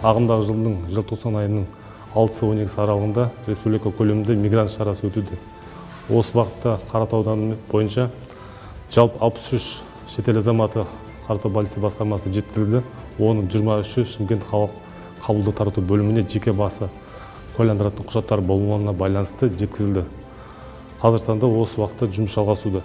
ағымдағы жылдың желтоқсан айының 6-12 аралығында республика көлемінде мигрант шарасы өтуде. Осы бағытта Қаратау ауданы бойынша жалпы 63 шетел азаматы Қаратау полиция басқармасына жеткізілді. Оның 23-і Шымкент қалалық қабылдау тарату бөліміне жеке басы куәландыратын құжаттар болмауына байланысты жеткізілді. Қазіргі таңда осы уақытта жұмыс жалғасуда.